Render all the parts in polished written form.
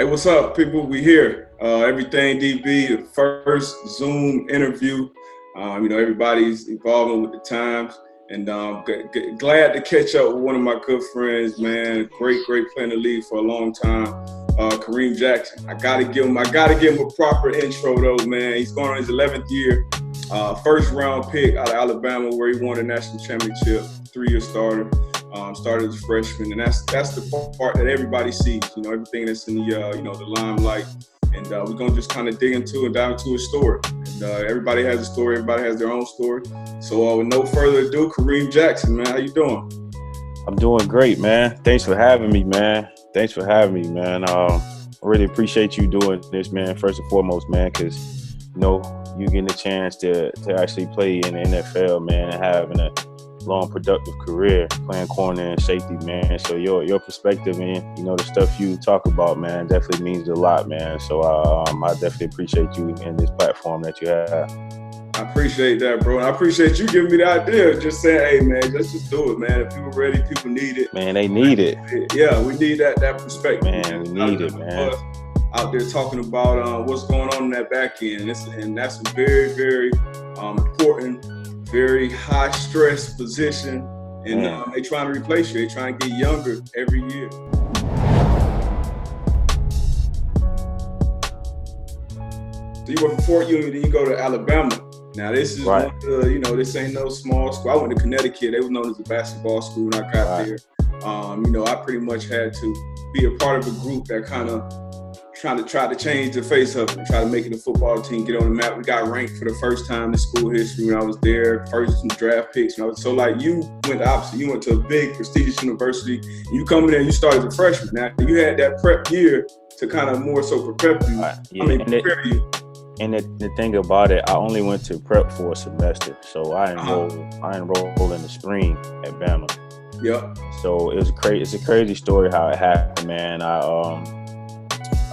Hey, what's up, people? We here. Everything DB, the first Zoom interview. Everybody's evolving with the times, and glad to catch up with one of my good friends, man. Great player in the league for a long time, Kareem Jackson. I gotta give him a proper intro though, man. He's going on his 11th year, first round pick out of Alabama, where he won a national championship, 3-year starter. Started as a freshman, and that's the part that everybody sees. Everything that's in the limelight, and we're gonna just kind of dig into and dive into his story. And everybody has a story. Everybody has their own story. So with no further ado, Kareem Jackson, man, how you doing? I'm doing great, man. Thanks for having me, man. I really appreciate you doing this, man. First and foremost, man, because you getting a chance to actually play in the NFL, man, and having a long productive career playing corner and safety, man. So your perspective and the stuff you talk about, man, definitely means a lot, man. So I definitely appreciate you in this platform that you have. I appreciate that, bro. And I appreciate you giving me the idea. Just saying, hey, man, let's just do it, man. If people ready, people need it. Man, they need it. Yeah, we need that perspective. Man, we need it, man. Out there talking about what's going on in that back end, and that's a very, very important, very high stress position, and they trying to replace you. They trying to get younger every year. So you went from Fort Union, then you go to Alabama. Now this is right. One of the, this ain't no small school. I went to Connecticut. They was known as a basketball school when I got there. I pretty much had to be a part of a group that kind of try to change the face of it and try to make it a football team, get on the map. We got ranked for the first time in school history when I was there, first draft picks. So like you went the opposite. You went to a big prestigious university. You come in there, you started as a freshman. Now you had that prep year to kind of more so prepare you. Prepare you. And the thing about it, I only went to prep for a semester. So I enrolled in the spring at Bama. Yep. So it's a crazy story how it happened, man.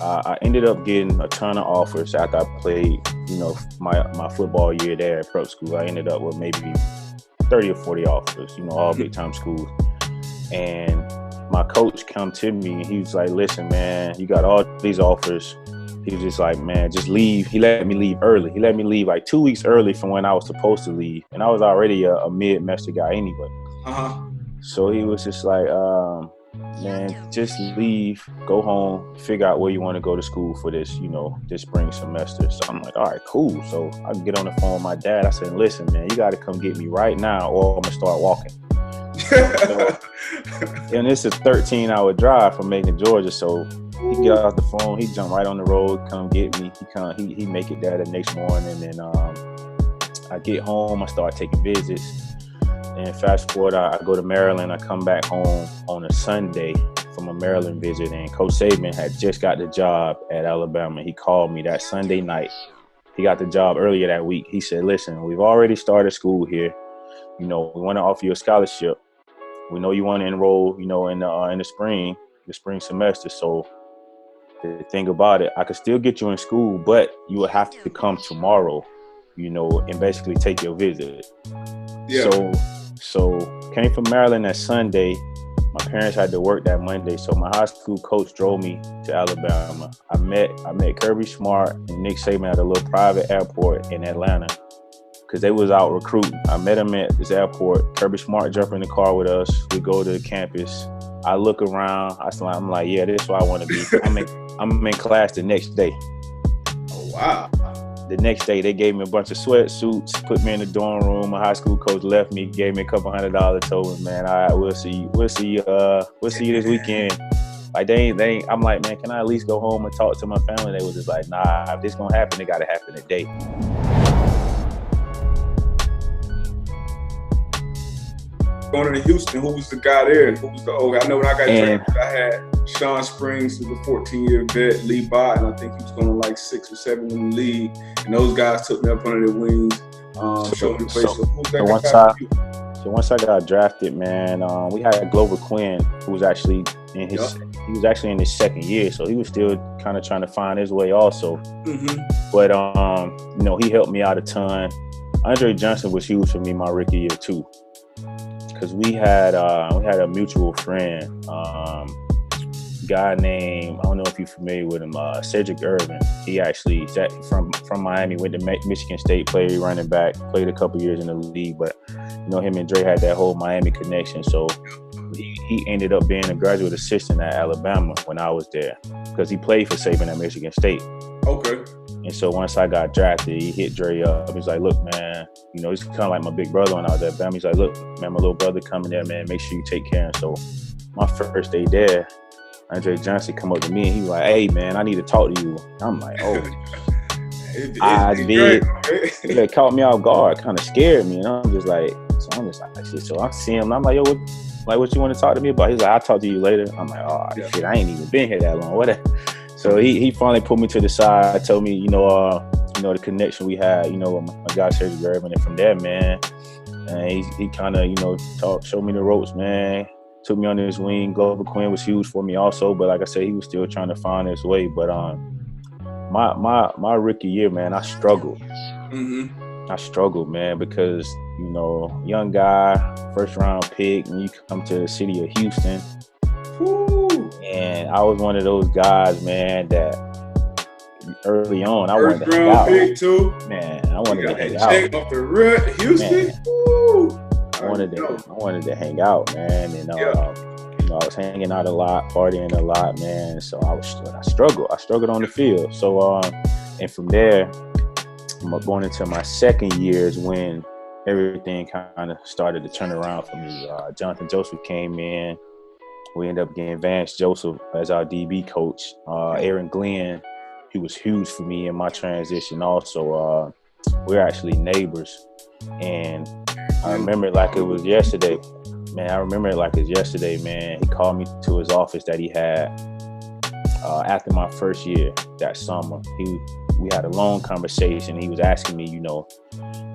I ended up getting a ton of offers after I played, my football year there at prep school. I ended up with maybe 30 or 40 offers, all big time schools. And my coach come to me and he was like, listen, man, you got all these offers. He was just like, man, just leave. He let me leave early. He let me leave like 2 weeks early from when I was supposed to leave. And I was already a mid-semester guy anyway. So he was just like, man, just leave, go home, figure out where you want to go to school for this, this spring semester. So I'm like, all right, cool. So I can get on the phone with my dad. I said, listen, man, you got to come get me right now or I'm going to start walking. And it's a 13-hour drive from Macon, Georgia. So he get off the phone, he jump right on the road, come get me. He make it there the next morning. And then I get home, I start taking visits. And fast forward, I go to Maryland. I come back home on a Sunday from a Maryland visit, and Coach Saban had just got the job at Alabama. He called me that Sunday night. He got the job earlier that week. He said, listen, we've already started school here. We want to offer you a scholarship. We know you want to enroll, in the spring semester. So the thing about it, I could still get you in school, but you will have to come tomorrow, and basically take your visit. Yeah. So came from Maryland that Sunday. My parents had to work that Monday, so my high school coach drove me to Alabama. I met Kirby Smart and Nick Saban at a little private airport in Atlanta because they was out recruiting. I met him at this airport. Kirby Smart jumped in the car with us. We go to the campus. I look around. I'm like, yeah, this is where I want to be. I'm in class the next day. Oh wow. The next day, they gave me a bunch of sweatsuits, put me in the dorm room. My high school coach left me, gave me a couple $100, told me, man, all right, we'll see you this weekend. Like they ain't. I'm like, man, can I at least go home and talk to my family? They was just like, nah, if this gonna happen, it gotta happen today. Going to Houston, who was the guy there? Who was the old guy? I know when I got drafted, I had Sean Springs, who was a 14-year vet, Lee Bott, and I think he was going to like 6 or 7 in the league. And those guys took me up under their wings, showed me the place. So who was that So once I got drafted, man, we had Glover Quinn, who was actually in his second year, so he was still kind of trying to find his way also. But he helped me out a ton. Andre Johnson was huge for me my rookie year too, because we had a mutual friend, guy named, I don't know if you're familiar with him, Cedric Irvin. He actually is from Miami, went to Michigan State, played running back, played a couple years in the league. But, him and Dre had that whole Miami connection. So he ended up being a graduate assistant at Alabama when I was there because he played for Saban at Michigan State. Okay. And so once I got drafted, he hit Dre up. He's like, look, man, he's kind of like my big brother when I was at Alabama. He's like, look, man, my little brother coming there, man, make sure you take care of him. So my first day there, Andre Johnson come up to me and he was like, hey, man, I need to talk to you. I'm like, oh. I did. It caught me off guard, kind of scared me. And I'm just like, shit. So I see him and I'm like, yo, what you want to talk to me about? He's like, I'll talk to you later. I'm like, oh, shit, I ain't even been here that long. What? So he finally put me to the side, told me, the connection we had, with my guy Sergio Irvin. And from there, man, and he kind of, showed me the ropes, man. Took me under his wing. Glover Quinn was huge for me also, but like I said, he was still trying to find his way. But my rookie year, man, I struggled. Mm-hmm. I struggled, man, because young guy, first round pick, and you come to the city of Houston. Woo. And I was one of those guys, man, that early on I wanted to hang out. Pick too. Man, I wanted to hang out. Check off the road, Houston. I wanted to hang out, man, and I was hanging out a lot, partying a lot, man. So I struggled on the field. So and from there, going into my second year is when everything kind of started to turn around for me. Jonathan Joseph came in. We ended up getting Vance Joseph as our DB coach. Aaron Glenn, he was huge for me in my transition also. We're actually neighbors. And I remember it like it was yesterday. Man. He called me to his office that he had after my first year that summer. We had a long conversation. He was asking me,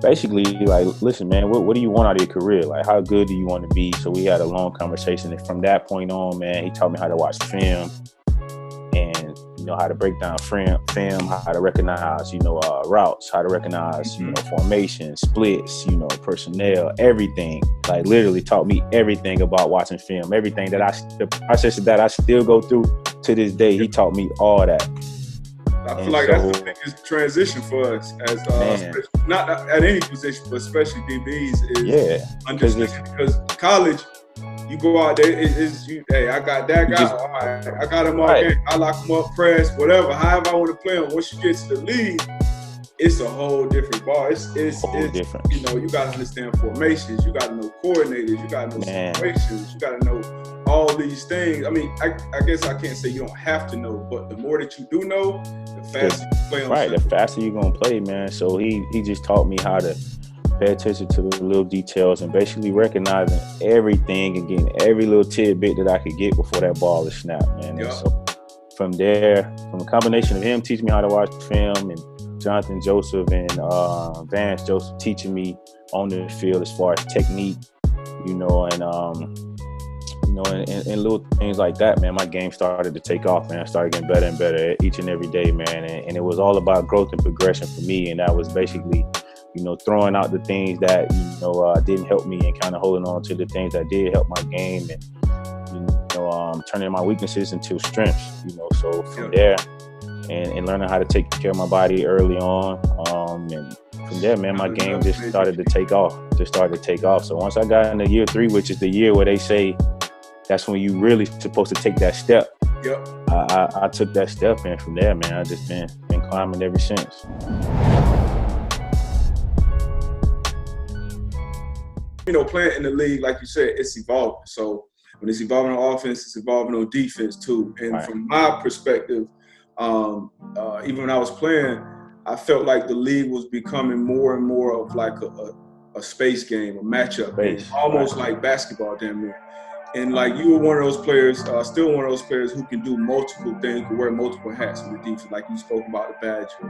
basically like, listen, man, what do you want out of your career? Like, how good do you want to be? So we had a long conversation. And from that point on, man, he taught me how to watch film and, how to break down film, how to recognize, routes, how to recognize, formation, splits, personnel, everything. Like literally taught me everything about watching film, everything the process that I still go through to this day. He taught me all that. I feel like that's the biggest transition for us as not at any position, but especially DBs is understanding because college, you go out there, hey, I got that guy, all right, I got him all game, I lock him up, press, whatever, however I want to play him. Once you get to the league, it's a whole different ball. It's different. You got to understand formations, you got to know coordinators, you got to know situations, you got to know all these things. I mean, I guess I can't say you don't have to know, but the more that you do know, the faster you play on. Right, the faster you're going to play, man. So he just taught me how to pay attention to the little details and basically recognizing everything and getting every little tidbit that I could get before that ball is snapped, man. And so from there, from a combination of him teaching me how to watch film and Jonathan Joseph and Vance Joseph teaching me on the field as far as technique, and little things like that, man, my game started to take off, man. I started getting better and better each and every day, man. And it was all about growth and progression for me. And that was basically, throwing out the things that, didn't help me and kind of holding on to the things that did help my game and, turning my weaknesses into strengths, So from there and learning how to take care of my body early on. And from there, man, my game just started to take off. So once I got into year 3, which is the year where they say, that's when you really supposed to take that step. Yep. I took that step, and from there, man, I just been climbing ever since. Playing in the league, like you said, it's evolving. So when it's evolving on offense, it's evolving on defense too. And from my perspective, even when I was playing, I felt like the league was becoming more and more of like a space game, a matchup game, almost like basketball, damn near. And like you were one of those players, still one of those players who can do multiple things, can wear multiple hats in the defense, like you spoke about the Badger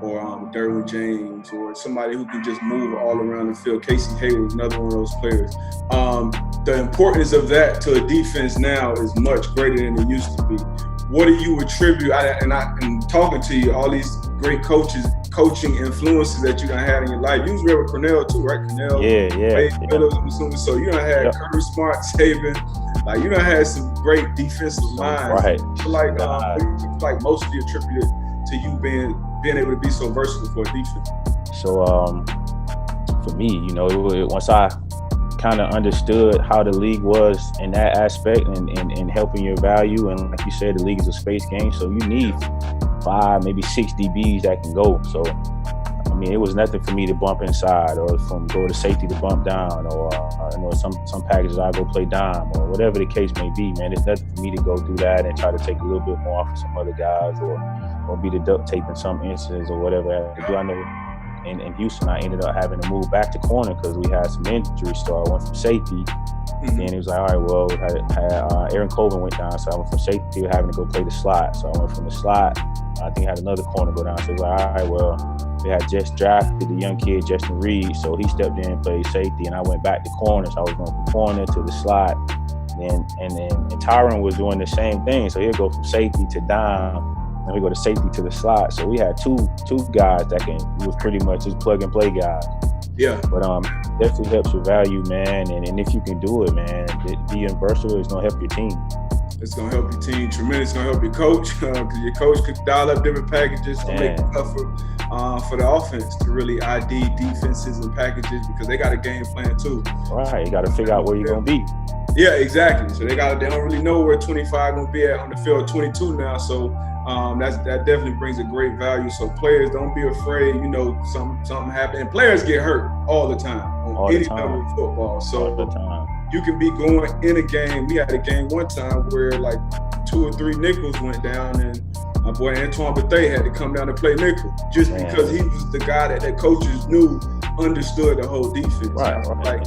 or Derwin James or somebody who can just move all around the field. Casey Hayward, another one of those players. The importance of that to a defense now is much greater than it used to be. What do you attribute, and talking to you, all these great coaching influences that you done had in your life. You was there with Cornell too, right? Cornell. Yeah. I'm assuming. So you done had Kirby Smart, Saban, Like you done had some great defensive minds. Right. Like mostly attributed to you being able to be so versatile for a defense. So for me, once I kind of understood how the league was in that aspect and helping your value, and like you said, the league is a space game, so you need 5, maybe 6 DBs that can go. So I mean, it was nothing for me to bump inside, or from go to safety to bump down, or some packages I go play dime, or whatever the case may be. Man, it's nothing for me to go do that and try to take a little bit more off of some other guys, or be the duct tape in some instances, or whatever. I know in Houston, I ended up having to move back to corner because we had some injuries. So I went from safety. And then he was like, all right, well, Aaron Colvin went down, so I went from safety to having to go play the slot. So I went from the slot. I think I had another corner go down. So he was like, all right, well, we had just drafted the young kid, Justin Reed. So he stepped in and played safety, and I went back to corner. So I was going from corner to the slot. And Tyron was doing the same thing. So he'd go from safety to dime, and we go to safety to the slot. So we had two guys that was pretty much just plug and play guys. Yeah. But definitely helps your value, man. And if you can do it, man, being versatile is gonna help your team. It's gonna help your team tremendous. It's gonna help your coach because your coach could dial up different packages to make it tougher for the offense to really ID defenses and packages because they got a game plan too. Right. You got to figure out where you're gonna be. Yeah, exactly. So they don't really know where 25 gonna be at on the field. 22 now. So that definitely brings a great value. So players, don't be afraid. Something happen, and players get hurt all the time on any level of football. So you can be going in a game. We had a game one time where like 2 or 3 nickels went down, and my boy Antoine Bethea had to come down and play nickel just because he was the guy that coaches knew understood the whole defense. Right. Like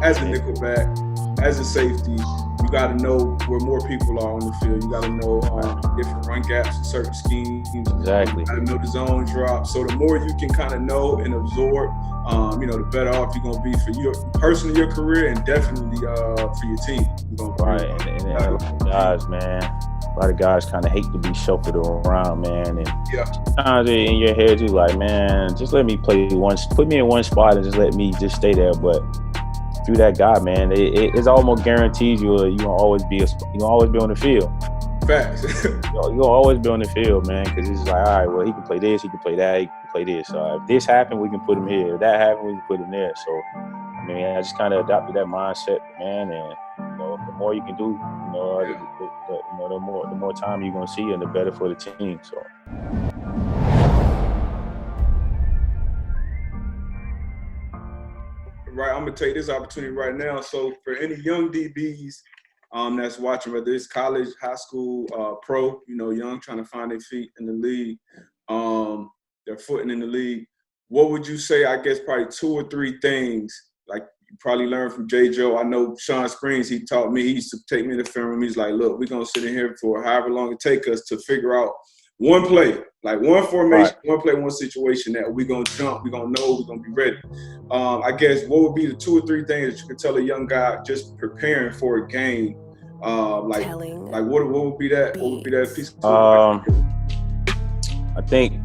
as a nickelback, as a safety, you got to know where more people are on the field. You got to know different run gaps in certain schemes. Exactly. You got to know the zone drop. So the more you can kind of know and absorb, the better off you're going to be for your personally, your career, and definitely for your team. Right. And a lot of guys, man, a lot of guys kind of hate to be shuffled around, man. And sometimes in your head, you're like, man, just let me play put me in one spot and just let me just stay there. But through that guy, man, it's almost guaranteed you'll always be on the field. Facts. You'll always be on the field, man, because it's like, all right, well, he can play this, he can play that, he can play this. So if this happened, we can put him here. If that happened, we can put him there. So, I mean, I just kind of adopted that mindset, man, and the more you can do, the more time you're gonna see, and the better for the team. So. Right, I'm gonna take this opportunity right now. So for any young DBs that's watching, whether it's college, high school, pro, young, trying to find their feet in the league, their footing in the league, what would you say? I guess probably 2 or 3 things. Like you probably learned from J. Joe. I know Sean Springs. He taught me. He used to take me in the film room. He's like, look, we're gonna sit in here for however long it take us to figure out one play, like one formation, one play, one situation that we're going to jump, we're going to know, we're going to be ready. I guess what would be the 2 or 3 things that you could tell a young guy just preparing for a game? What would be that? What would be that piece of I think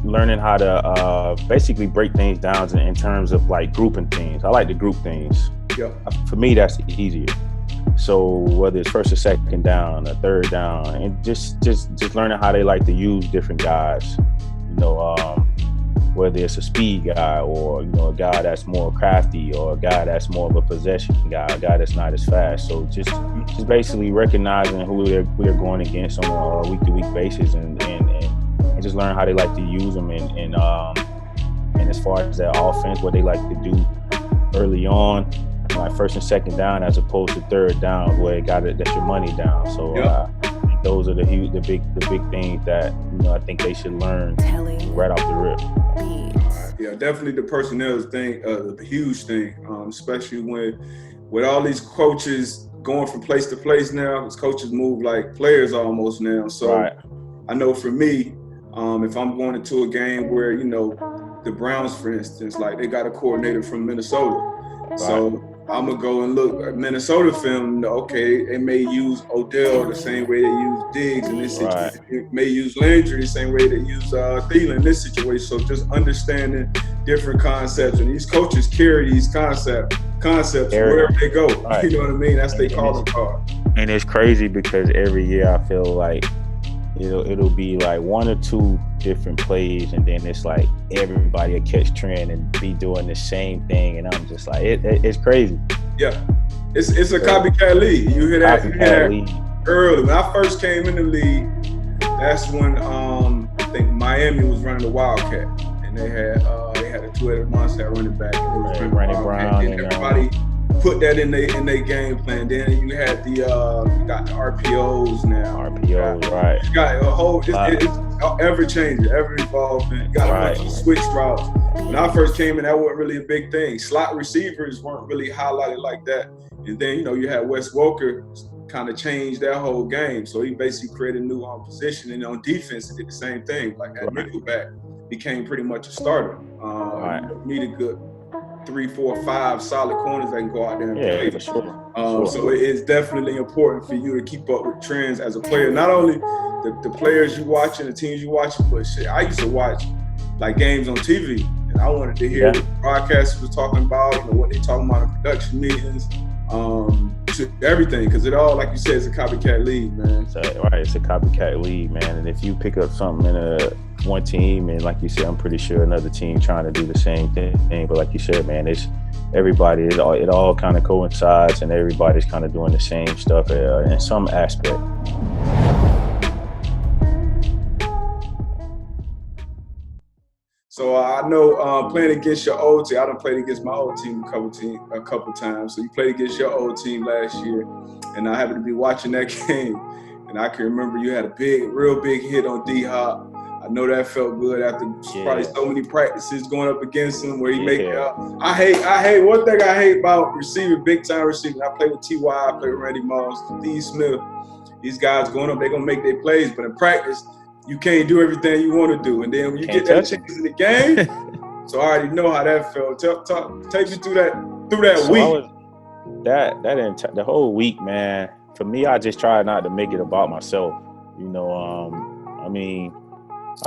learning how to basically break things down in terms of like grouping things. I like to group things. Yeah. For me, that's easier. So whether it's first or second down, or third down, and just learning how they like to use different guys, whether it's a speed guy or a guy that's more crafty, or a guy that's more of a possession guy, a guy that's not as fast. So just basically recognizing who they're going against on a week-to-week basis, and just learn how they like to use them, and as far as their offense, what they like to do early on. Like first and second down, as opposed to third down, where that's your money down. So I think those are the big things that I think they should learn right off the rip. Yeah, definitely the personnel thing, the huge thing, especially with all these coaches going from place to place now. These coaches move like players almost now. So I know for me, if I'm going into a game where the Browns, for instance, like they got a coordinator from Minnesota, so I'm going to go and look at Minnesota film. Okay, they may use Odell the same way they use Diggs in this situation. They may use Landry the same way they use Thielen in this situation. So just understanding different concepts. And these coaches carry these concepts concepts wherever they go. Right. You know what I mean? That's their calling card. And it's crazy because every year I feel like it'll be like one or two different plays, and then it's like everybody will catch trend and be doing the same thing, and I'm just like, it's crazy. Yeah, it's a copycat league. You hear that early. When I first came in the league, that's when I think Miami was running the Wildcat, and they had a two-headed monster at running back, and they was running Brown, and everybody put that in their game plan. Then you had you got the RPOs now. RPOs, right? You got a whole. It's ever changing, ever evolving. You got a bunch of switch routes. When I first came in, that wasn't really a big thing. Slot receivers weren't really highlighted like that. And then you had Wes Welker kind of changed that whole game. So he basically created a new position, and on defense, he did the same thing. Like that nickelback became pretty much a starter. You need a good 3, 4, 5 solid corners that can go out there and play. For sure. So it is definitely important for you to keep up with trends as a player. Not only the players you watching, the teams you watching, but shit, I used to watch like games on TV, and I wanted to hear what the broadcasters was talking about, what they talking about in production meetings, everything, because it all, like you said, it's a copycat league, man. It's a copycat league, man. And if you pick up something in one team, and like you said, I'm pretty sure another team trying to do the same thing. But like you said, man, it's everybody. It all kind of coincides, and everybody's kind of doing the same stuff in some aspect. So I know playing against your old team. I done played against my old team a couple times. So you played against your old team last year, and I happened to be watching that game, and I can remember you had a real big hit on D-Hop. I know that felt good after probably so many practices going up against him where he make it out. I hate one thing I hate about big time receivers. I play with T.Y., I play with Randy Moss, Steve Smith. These guys going up, they're gonna make their plays, but in practice, you can't do everything you want to do. And then when you get that chance in the game, so I already know how that felt. Take me through that week. The whole week, man, for me, I just tried not to make it about myself. I mean,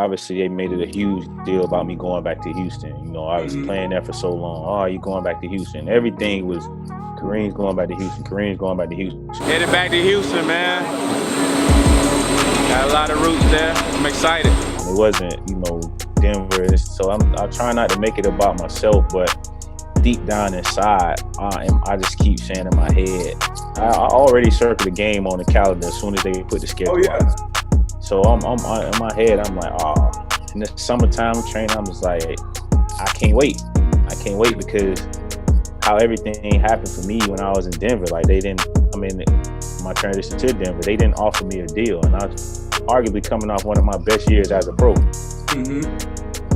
obviously they made it a huge deal about me going back to Houston. I was playing there for so long. Oh, you going back to Houston. Everything was Kareem's going back to Houston. Kareem's going back to Houston. Headed back to Houston, man. Got a lot of roots there. I'm excited. It wasn't, Denver. So I try not to make it about myself, but deep down inside, I just keep saying in my head, I already circled the game on the calendar as soon as they put the schedule out. So I'm in my head, I'm like, in the summertime training, I'm just like, I can't wait. I can't wait because how everything happened for me when I was in Denver. Like my transition to Denver, they didn't offer me a deal, and I was arguably coming off one of my best years as a pro.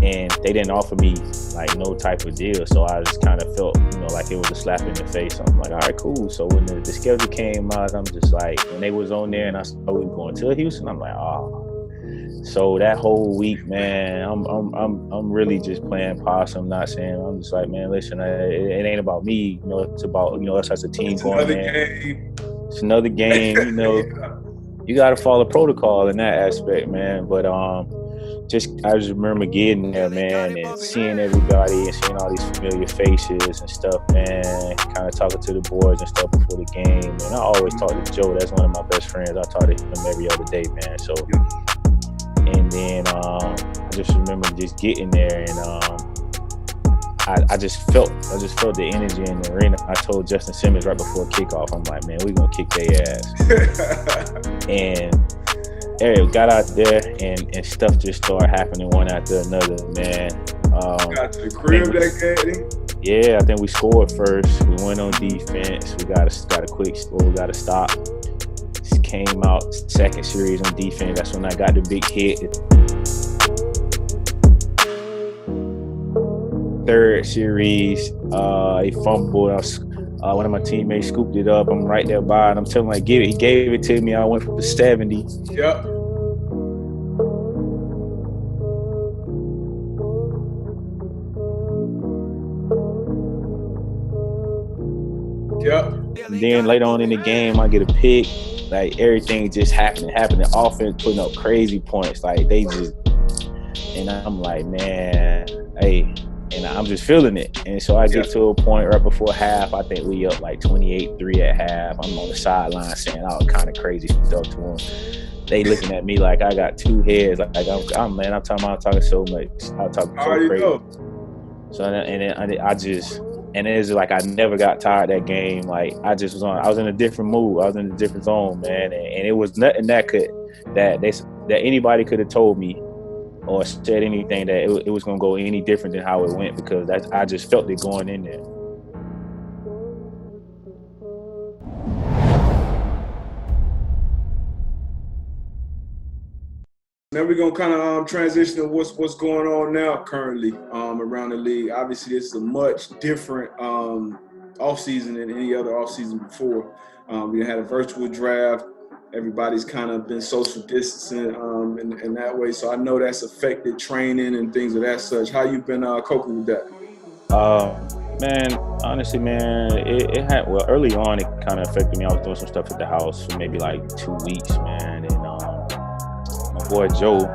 And they didn't offer me like no type of deal, so I just kind of felt, like it was a slap in the face. I'm like, all right, cool. So when the schedule came out, I'm just like, when they was on there and I saw we were going to Houston, I'm like, So that whole week, man, I'm really just playing possum, not saying. I'm just like, man, listen, it ain't about me, it's about us as a team going there. It's another game, You got to follow protocol in that aspect, man. But I just remember getting there, man, and seeing everybody and seeing all these familiar faces and stuff, man. Kind of talking to the boys and stuff before the game. And I always talk to Joe. That's one of my best friends. I talk to him every other day, man. So, and then I just remember just getting there, and I just felt the energy in the arena. I told Justin Simmons right before kickoff, I'm like, man, we're going to kick their ass. And Eric got out there, and stuff just started happening one after another, man. Got to the crib that game? Yeah, I think we scored first. We went on defense. We got a quick score. We got a stop. Just came out second series on defense. That's when I got the big hit. Third series, he fumbled. One of my teammates scooped it up. I'm right there by it. I'm telling him, like, give it. He gave it to me. I went for the 70. Yep. And then later on in the game, I get a pick. Like, everything just happening. Offense putting up crazy points. Like, they just, and I'm like, man, hey. and I'm just feeling it. And so I get to a point right before half. I think we up like 28-3 at half. I'm on the sideline saying all kind of crazy stuff to them. They looking at me like I got two heads. Like I'm talking so much. I'm talking so crazy. So and it's like I never got tired of that game. Like I was in a different mood. I was in a different zone, man. And it was nothing that anybody could have told me or said anything that it was going to go any different than how it went, because I just felt it going in there. Now we're gonna kind of transition to what's going on now currently around the league. Obviously, this is a much different offseason than any other offseason before. We had a virtual draft. Everybody's kind of been social distancing in that way. So I know that's affected training and things of that such. How you been coping with that? Man, honestly, man, it had, early on, it kind of affected me. I was doing some stuff at the house for maybe like 2 weeks, man. And my boy Joe,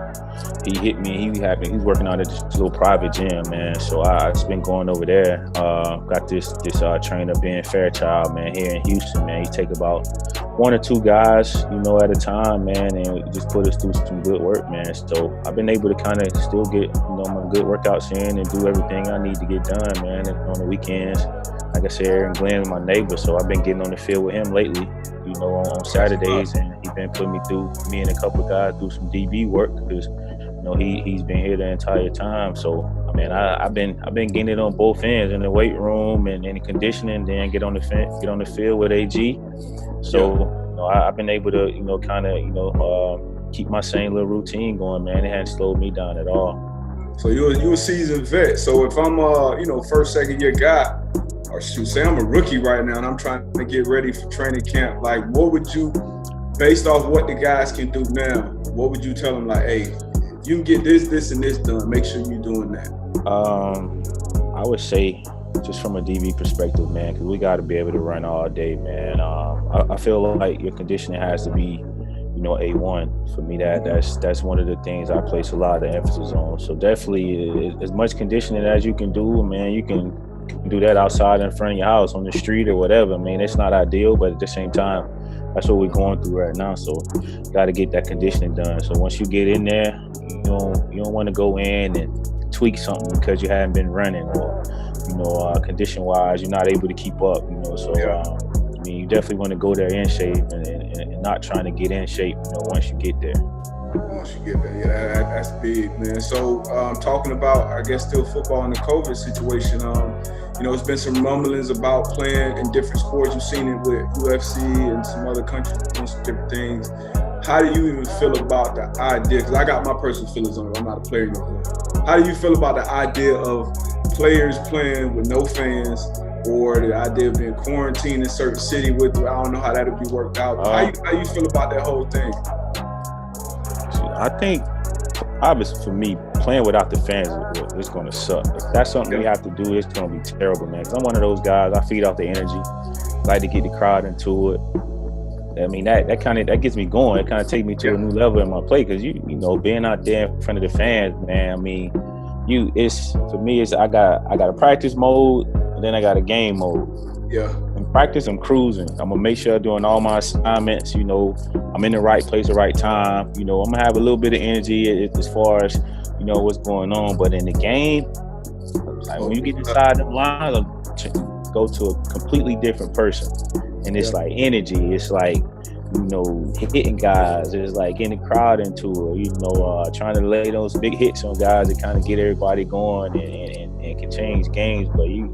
he hit me. He's working out at this little private gym, man. So I just been going over there. Got this trainer, Ben Fairchild, man, here in Houston, man. He take about 1 or 2 guys, at a time, man, and just put us through some good work, man. So I've been able to kind of still get, my good workouts in and do everything I need to get done, man. And on the weekends, like I said, Aaron Glenn's my neighbor, so I've been getting on the field with him lately, on Saturdays, and he's been putting me and a couple of guys through some DB work, because he's been here the entire time. So I mean, I've been getting it on both ends, in the weight room and in the conditioning, then get on the field with AG. So I've been able to kind of keep my same little routine going, man. It hasn't slowed me down at all. So you're a seasoned vet. So if I'm first, second year guy, or say I'm a rookie right now and I'm trying to get ready for training camp, like what would you, based off what the guys can do now, what would you tell them, like, hey, you can get this and this done, make sure you're doing that? I would say, just from a DB perspective, man, because we got to be able to run all day, man. I feel like your conditioning has to be, A1. For me, that's one of the things I place a lot of emphasis on. So definitely, as much conditioning as you can do, man, you can do that outside in front of your house, on the street or whatever. I mean, it's not ideal, but at the same time, that's what we're going through right now. So got to get that conditioning done. So once you get in there, you don't want to go in and tweak something because you haven't been running, or condition wise you're not able to keep up. I mean, you definitely want to go there in shape and not trying to get in shape. Once you get there. Once you get there, yeah, that's big, man. So talking about, I guess, still football and the COVID situation. There's been some rumblings about playing in different sports. You've seen it with UFC and some other countries doing some different things. How do you even feel about the idea? Because I got my personal feelings on it. I'm not a player no more. How do you feel about the idea of players playing with no fans, or the idea of being quarantined in a certain city with, I don't know how that'll be worked out. How you feel about that whole thing? I think, obviously, for me, playing without the fans is going to suck. If that's something we have to do, it's going to be terrible, man. Because I'm one of those guys, I feed off the energy, like to get the crowd into it. I mean, that gets me going. It kind of takes me to a new level in my play, because being out there in front of the fans, man. I mean, for me, I got a practice mode, and then I got a game mode. Yeah. In practice, I'm cruising. I'm gonna make sure I'm doing all my assignments. I'm in the right place at the right time. I'm gonna have a little bit of energy as far as what's going on. But in the game, like when you get inside them lines, go to a completely different person, and it's like energy. It's like hitting guys. It's like getting the crowd into it. Trying to lay those big hits on guys that kind of get everybody going and can change games. But you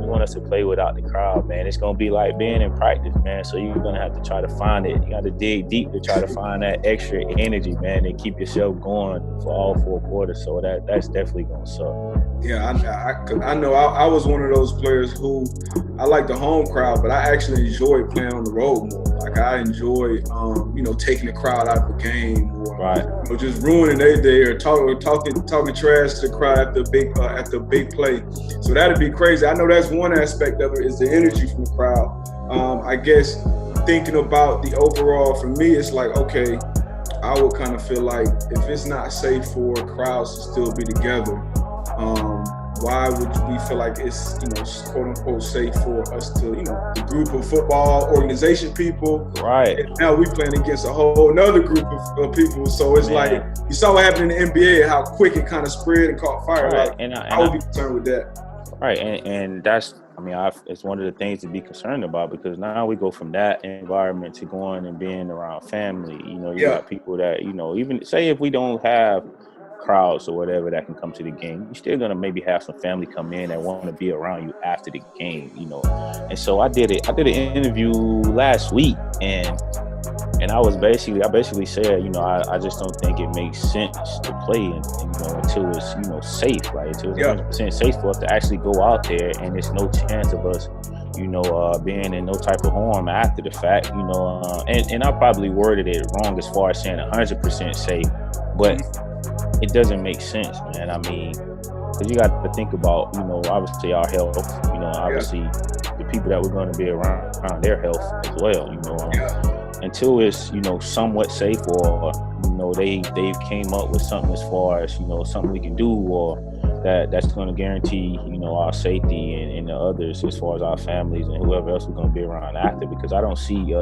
want us to play without the crowd, man. It's gonna be like being in practice, man. So you're gonna have to try to find it. You got to dig deep to try to find that extra energy, man, and keep yourself going for all 4 quarters. So that's definitely gonna suck. Yeah, I know. I was one of those players who I like the home crowd, but I actually enjoy playing on the road more. Like I enjoy, taking the crowd out of the game, or just ruining their day, or talking trash to the crowd after a big play. So that'd be crazy. I know that's one aspect of it, is the energy from the crowd. I guess thinking about the overall, for me, it's like, okay, I would kind of feel like if it's not safe for crowds to still be together, Why would we feel like it's, quote unquote safe for us to, the group of football organization people? Right. And now we playing against a whole nother group of people. So it's like, you saw what happened in the NBA, how quick it kind of spread and caught fire. Right. Like, and I would be concerned with that. Right. And that's, it's one of the things to be concerned about, because now we go from that environment to going and being around family. You got people that, even say if we don't have crowds or whatever that can come to the game, you're still gonna maybe have some family come in that want to be around you after the game, And so I did an interview last week, and I basically said, I just don't think it makes sense to play until it's safe, like until it's 100% safe for us to actually go out there, and there's no chance of us being in no type of harm after the fact, and I probably worded it wrong as far as saying 100% safe, but it doesn't make sense, man. I mean, because you got to think about, obviously our health, obviously the people that we're going to be around their health as well, until it's, somewhat safe, or, they've came up with something as far as, something we can do, or that's going to guarantee, our safety and the others as far as our families and whoever else we're going to be around after, because I don't see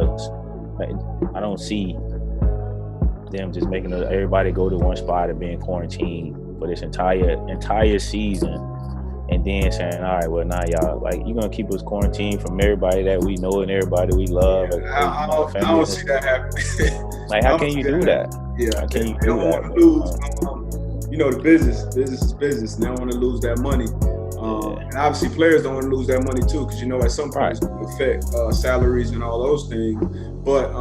them just making everybody go to one spot and being quarantined for this entire season, and then saying, all right, well, now y'all, like, you're gonna keep us quarantined from everybody that we know and everybody we love. I don't see that happening. Like, how can you do that? Yeah, how can you they do don't that? want to lose. The business is business. They don't want to lose that money. And obviously players don't want to lose that money too, because at some point it's going to affect salaries and all those things. But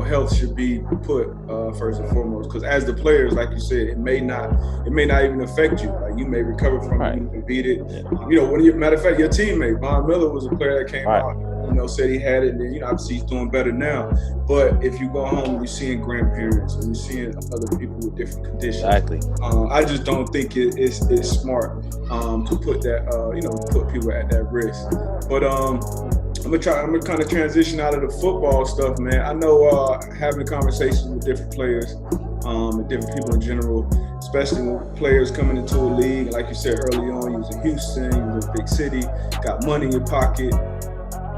health should be put first and foremost, because as the players, like you said, it may not even affect you. Like, you may recover from it, you can beat it. Matter of fact, your teammate Von Miller was a player that came out, said he had it, and then obviously he's doing better now. But if you go home, you're seeing grandparents and you're seeing other people with different conditions. Exactly. I just don't think it's smart to put that put people at that risk. But I'm gonna kind of transition out of the football stuff, man. I know having conversations with different players and different people in general, especially when players coming into a league, like you said early on, you was in Houston, you was in a big city, got money in your pocket.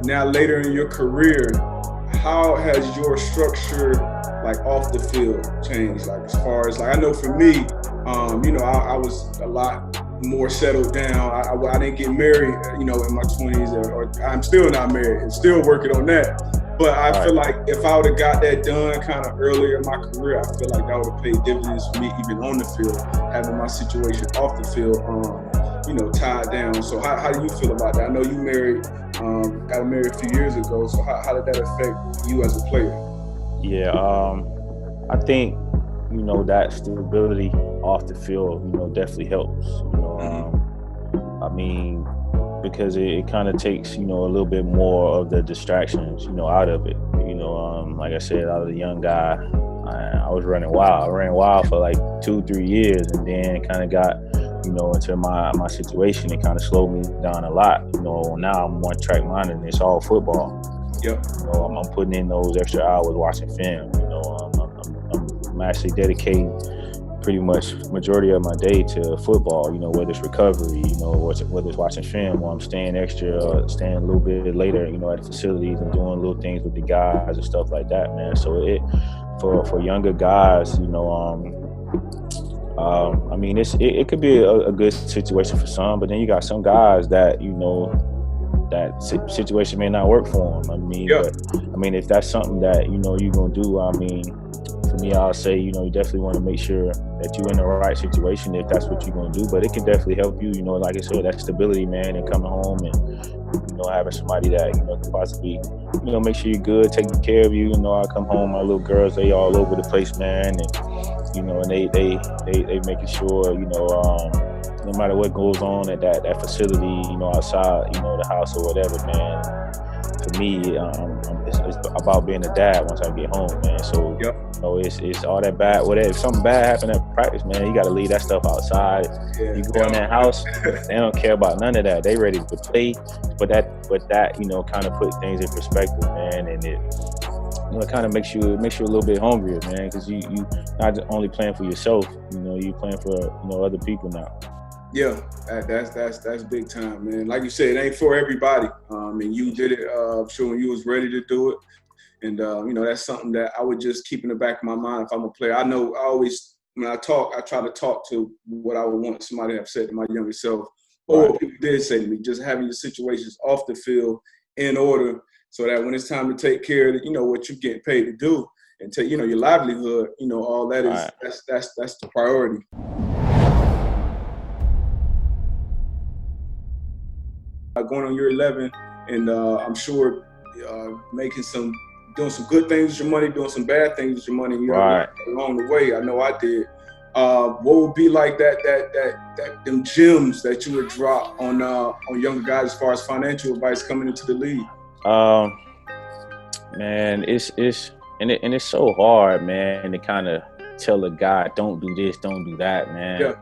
Now later in your career, how has your structure, like, off the field changed? Like, as far as, like, I know for me, I was a lot more settled down. I didn't get married, in my 20s, or I'm still not married and still working on that. But I feel like if I would have got that done kind of earlier in my career, I feel like that would have paid dividends for me even on the field, having my situation off the field, tied down. So how do you feel about that? I know you married, got married a few years ago. So how did that affect you as a player? Yeah, I think, that stability off the field, definitely helps. I mean, because it kind of takes, a little bit more of the distractions, out of it. Like I said, I was a young guy. I was running wild. I ran wild for like 2-3 years, and then kind of got, into my situation. It kind of slowed me down a lot. Now I'm one track minded, and it's all football. Yep. I'm putting in those extra hours watching film. I'm actually dedicating pretty much majority of my day to football, whether it's recovery, whether it's watching film, or I'm staying staying a little bit later, at the facilities and doing little things with the guys and stuff like that, man. So for younger guys, I mean, it could be a good situation for some, but then you got some guys that, that situation may not work for them. But if that's something that, you're going to do, for me, I'll say, you definitely want to make sure that you're in the right situation if that's what you're going to do. But it can definitely help you, like I said, that stability, man, and coming home and, having somebody that, can possibly, make sure you're good, taking care of you. I come home, my little girls, they all over the place, man. And, and they making sure, no matter what goes on at that facility, outside, the house or whatever, man. For me, it's about being a dad once I get home, man. So, it's all that bad. Whatever, if something bad happened at practice, man, you got to leave that stuff outside. Yeah, you go in that house, they don't care about none of that. They ready to play, but that kind of put things in perspective, man, and it kind of makes you a little bit hungrier, man, because you not only playing for yourself, you playing for other people now. Yeah, that's big time, man. Like you said, it ain't for everybody. And you did it, sure, when you was ready to do it. And, that's something that I would just keep in the back of my mind if I'm a player. I know I always, when I talk, I try to talk to what I would want somebody to have said to my younger self, or what people did say to me, just having the situations off the field in order so that when it's time to take care of, what you're getting paid to do and take, your livelihood, all that is, that's the priority. Going on year 11, and I'm sure doing some good things with your money, doing some bad things with your money. Along the way, I know I did. What would be like that them gems that you would drop on younger guys as far as financial advice coming into the league? Man, it's so hard, man, to kind of tell a guy, don't do this, don't do that, man. Yeah.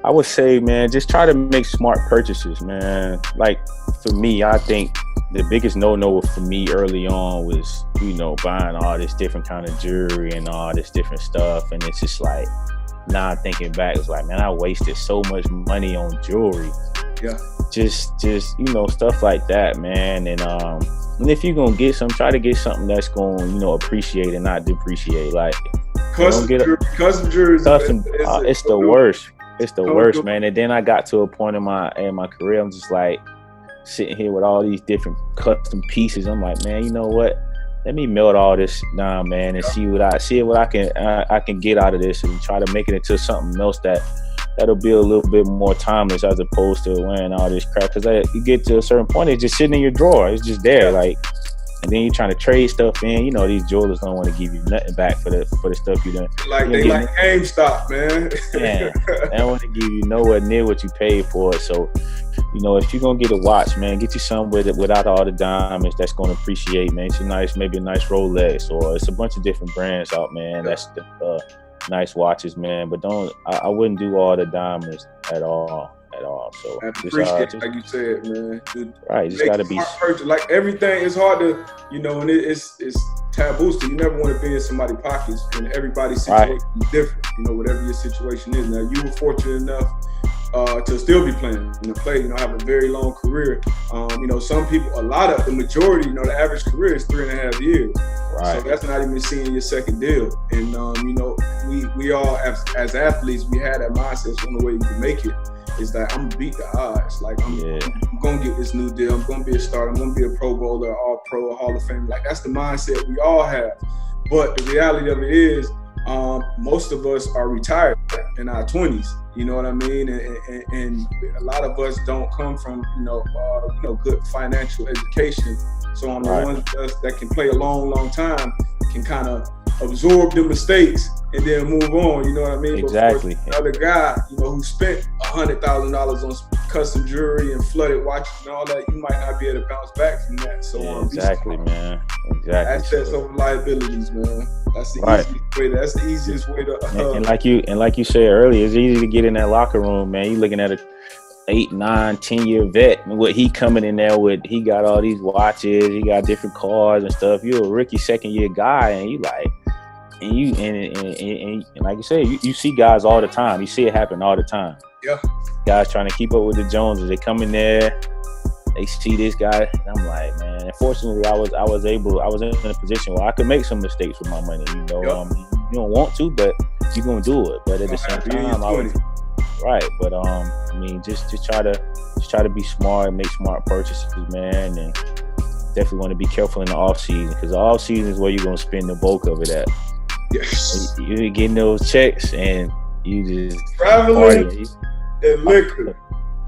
I would say, man, just try to make smart purchases, man. Like, for me, I think the biggest no-no for me early on was, buying all this different kind of jewelry and all this different stuff. And it's just like, now thinking back, it's like, man, I wasted so much money on jewelry. Yeah. Just stuff like that, man. And if you're going to get some, try to get something that's going to, appreciate and not depreciate. Like, custom jewelry. It's the worst. It's the worst, man. And then I got to a point in my career, I'm just like sitting here with all these different custom pieces. I'm like, man, you know what? Let me melt all this down, man, and see what I can get out of this, and try to make it into something else that'll be a little bit more timeless, as opposed to wearing all this crap. Because you get to a certain point, it's just sitting in your drawer. It's just there, like. And then you're trying to trade stuff in. These jewelers don't want to give you nothing back for the stuff you done. They like GameStop, man. Yeah, they don't want to give you nowhere near what you paid for it. So, if you're gonna get a watch, man, get you something without all the diamonds that's gonna appreciate, man. It's maybe a nice Rolex, or it's a bunch of different brands out, man. That's the nice watches, man. But I wouldn't do all the diamonds at all. So I appreciate like you said, man. Right, just gotta be like everything is hard to, and it's taboo. So you never want to be in somebody's pockets, and everybody's situation is different. Whatever your situation is. Now you were fortunate enough to still be playing, have a very long career. Some people, the majority, the average career is 3.5 years. Right. So that's not even seeing your second deal. And we all as athletes, we had that mindset. So the only way you can make it is that I'm gonna beat the odds. Like I'm gonna get this new deal. I'm gonna be a starter. I'm gonna be a Pro Bowler, All Pro, a Hall of Fame. Like that's the mindset we all have. But the reality of it is, most of us are retired in our 20s. You know what I mean? And a lot of us don't come from good financial education. So on the ones of us that can play a long time, can kind of absorb the mistakes and then move on. You know what I mean? Exactly. But for another guy, who spent $100,000 on custom jewelry and flooded watches and all that, you might not be able to bounce back from that. So exactly, man. Exactly. Assets over liabilities, man. That's the easiest way to. And like you said earlier, it's easy to get in that locker room, man. You looking at a 8, 9, 10-year vet, and what he coming in there with, he got all these watches, he got different cars and stuff. You're a rookie second-year guy, and you like, and like you said, you see guys all the time. You see it happen all the time. Yeah. Guys trying to keep up with the Joneses. They come in there, they see this guy, and I'm like, man. Unfortunately, I was in a position where I could make some mistakes with my money. You don't want to, but you're gonna do it. But at the same time, I was. Right, but just try to be smart, make smart purchases, man, and definitely want to be careful in the off season, because the off season is where you're gonna spend the bulk of it at. Yes, you're getting those checks, and you just traveling and liquor,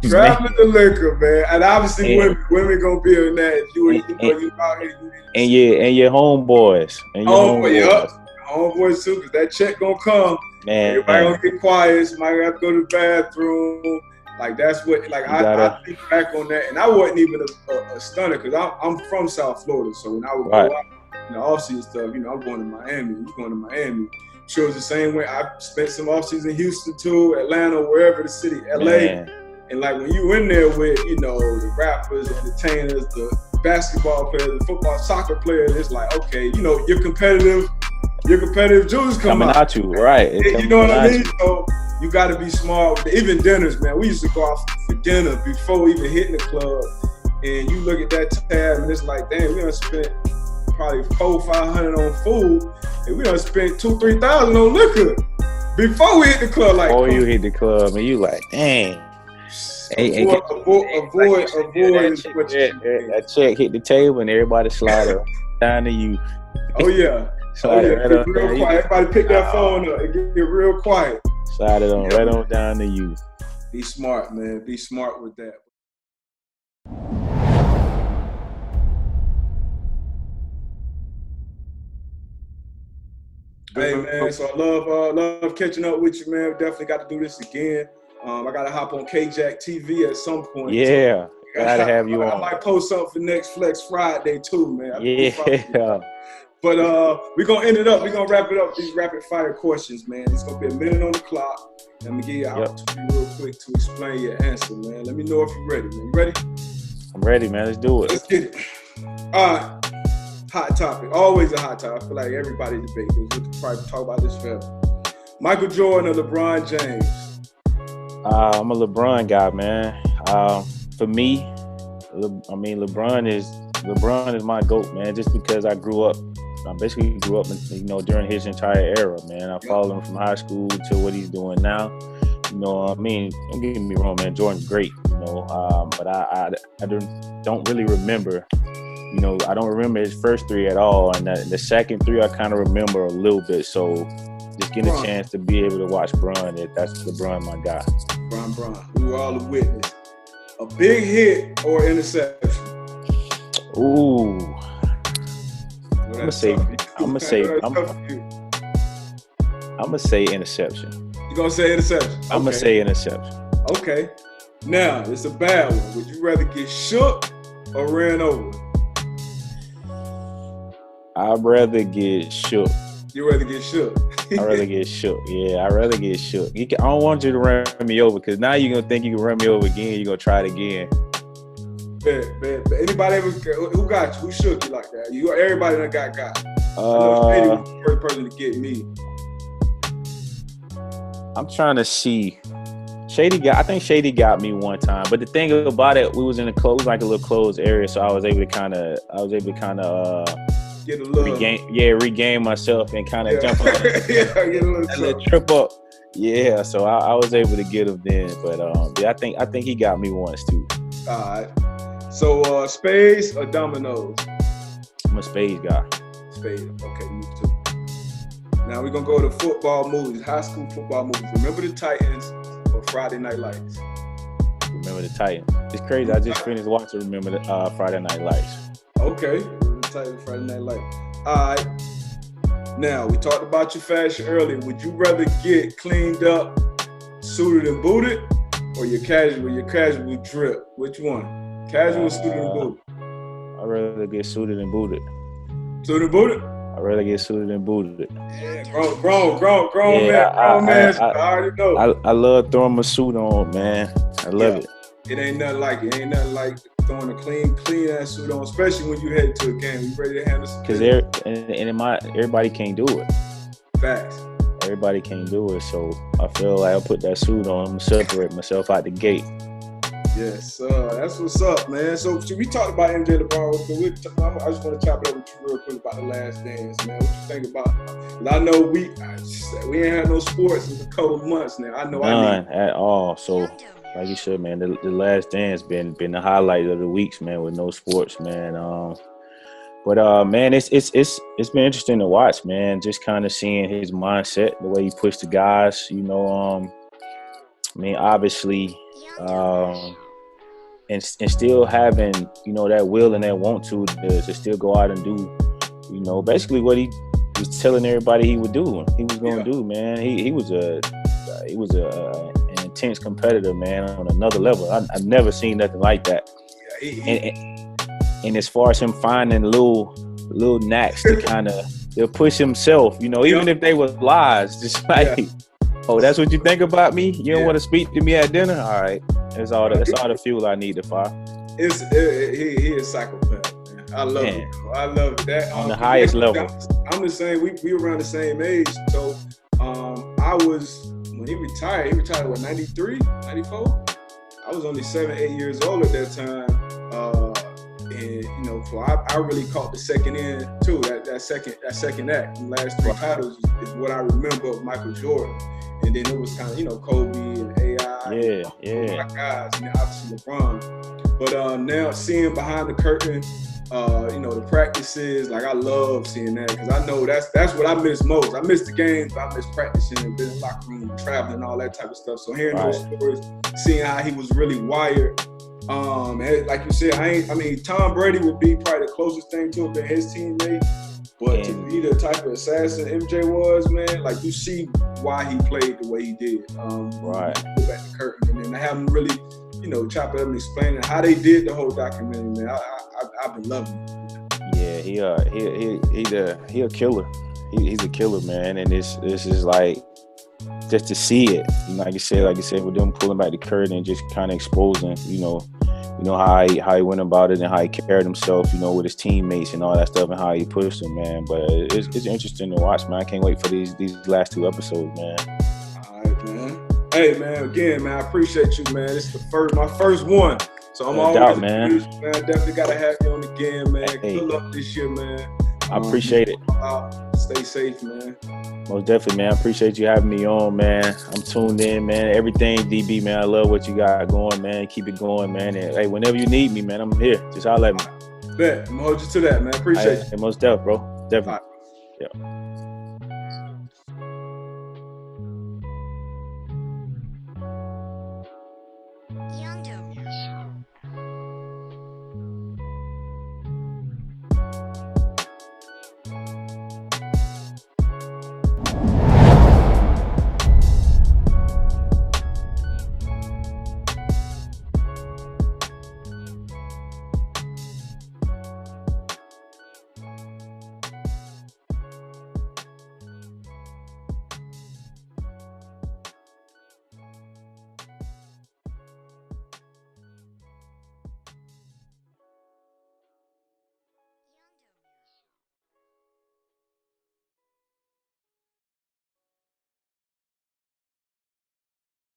traveling and liquor, man, and obviously women gonna be in that. If you out here, and your homeboys, homeboys too, because that check gonna come. Man, everybody gonna get quiet. Somebody have to go to the bathroom. Like that's what. Like I think back on that, and I wasn't even a stunner, because I'm from South Florida. So when I would go out in the offseason stuff, I'm going to Miami. I'm going to Miami. Sure, it's the same way. I spent some offseason in Houston too, Atlanta, wherever the city, LA. Man. And like when you in there with the rappers, the entertainers, the basketball players, the football, soccer players, it's like, okay, you're competitive. Your competitive juice coming at you, right? You know what I mean? So you got to be smart. Even dinners, man. We used to go out for dinner before even hitting the club, and you look at that tab, and it's like, damn, we done spent probably $400-500 on food, and we done spent $2,000-3,000 on liquor before we hit the club. Like, before you hit the club, and you like, dang. Avoid that check hit the table, and everybody slide down to you. Oh yeah. Slide it right real quiet. Everybody pick that phone up and get real quiet. Slide it on right on down to you. Be smart, man. Be smart with that. Hey man, so I love catching up with you, man. We definitely got to do this again. I gotta hop on KJack TV at some point. Yeah, gotta have you on. I might post something for next Flex Friday too, man. Yeah. But we're gonna end it up. We're gonna wrap it up. These rapid fire questions, man. It's gonna be a minute on the clock. Let me give you an opportunity real quick to explain your answer, man. Let me know if you're ready, man. You ready? I'm ready, man. Let's do it. Let's get it. All right. Hot topic. Always a hot topic. I feel like everybody debate this. We could probably talk about this forever. Michael Jordan or LeBron James? I'm a LeBron guy, man. For me, LeBron is my GOAT, man. Just because I basically grew up, during his entire era, man. I followed him from high school to what he's doing now. You know what I mean? Don't get me wrong, man. Jordan's great, but I don't really remember. I don't remember his first three at all, and the second three I kind of remember a little bit. So just getting a chance to be able to watch Bron, that's LeBron, my guy. Bron. We were all a witness. A big hit or interception? Ooh. I'm gonna say interception. You gonna say interception? I'm gonna say interception. Okay. Now it's a bad one. Would you rather get shook or ran over? I'd rather get shook. You'd rather get shook? I'd rather get shook. Yeah, I'd rather get shook. I don't want you to run me over, because now you're gonna think you can run me over again. You're gonna try it again. Bet. Anybody ever? Who got you? Who shook you like that? Everybody that got. I know Shady was the first person to get me. I'm trying to see. I think Shady got me one time, but the thing about it, we was in a little closed area, so I was able to kind of get a little regain myself and kind of jump on get a little trip up. Yeah, so I was able to get him then, but I think he got me once too. All right. So spades or dominoes? I'm a spades guy. Spades. Okay, me too. Now we're gonna go to football movies, high school football movies. Remember the Titans or Friday Night Lights? Remember the Titans. It's crazy. I just finished watching Remember the Friday Night Lights. Okay. Friday Night Lights. All right. Now, we talked about your fashion earlier. Would you rather get cleaned up, suited and booted, or your casual drip? Which one? Casual, suited and booted? I'd rather get suited and booted. Suited and booted? I'd rather get suited and booted. Yeah, grown man. I already know. I love throwing my suit on, man. I love it. It ain't nothing like it. Ain't nothing like throwing a clean ass suit on, especially when you head to a game. You ready to handle some? Because everybody can't do it. Facts. Everybody can't do it, so I feel like I'll put that suit on. I'm gonna separate myself out the gate. Yes, that's what's up, man. So we talked about MJ LeBron. I just want to chop it up with you real quick about The Last Dance, man. What you think about it? I know we ain't had no sports in a couple of months now. I know none at all. So, like you said, man, the Last Dance been the highlight of the weeks, man, with no sports, man. But man, it's been interesting to watch, man. Just kind of seeing his mindset, the way he pushed the guys. Obviously, and still having that will and that want to still go out and do, basically what he was telling everybody he would do. He was going to do, man. He was an intense competitor, man, on another level. I've never seen nothing like that. And as far as him finding little knacks to kind of push himself, even if they were lies, just like, oh, that's what you think about me? You don't want to speak to me at dinner? All right, that's all the fuel I need to fire. He is psychopath, man. I love it. I love it. That on the highest level. I'm just saying we around the same age, so I was when he retired what, 93, 94? I was only 7, 8 years old at that time. And you know, so I really caught the second end too. That second act, the last 3 titles is what I remember of Michael Jordan. And then it was kind of, you know, Kobe and AI. Yeah. My guys, and then obviously LeBron. But now seeing behind the curtain, you know, the practices, like I love seeing that because I know that's what I miss most. I miss the games, but I miss practicing and being in the locker room and traveling and all that type of stuff. So hearing those stories, seeing how he was really wired. And like you said, I mean, Tom Brady would be probably the closest thing to it than his teammate. But to be the type of assassin MJ was, man, like you see why he played the way he did. Right. Go back to curtain and then to have him really, you know, chop it up and explain how they did the whole documentary, man. I've been loving it. Yeah, he a killer. He's a killer, man. And this is like just to see it, you know, like you said, with them pulling back the curtain and just kind of exposing, you know how he went about it and how he carried himself, you know, with his teammates and all that stuff and how he pushed them, man. But it's interesting to watch, man. I can't wait for these last 2 episodes, man. All right, man. Hey, man. Again, man, I appreciate you, man. This is my first one, so I'm always man. Man, definitely gotta have you on again, man. Hey. Good luck this year, man. I appreciate it. Stay safe, man. Most definitely, man. I appreciate you having me on, man. I'm tuned in, man. Everything, DB, man. I love what you got going, man. Keep it going, man. And, hey, whenever you need me, man, I'm here. Just holler at me. Bet. I'm going to hold you to that, man. Appreciate you. Most definitely, bro. Definitely. Right. Yeah.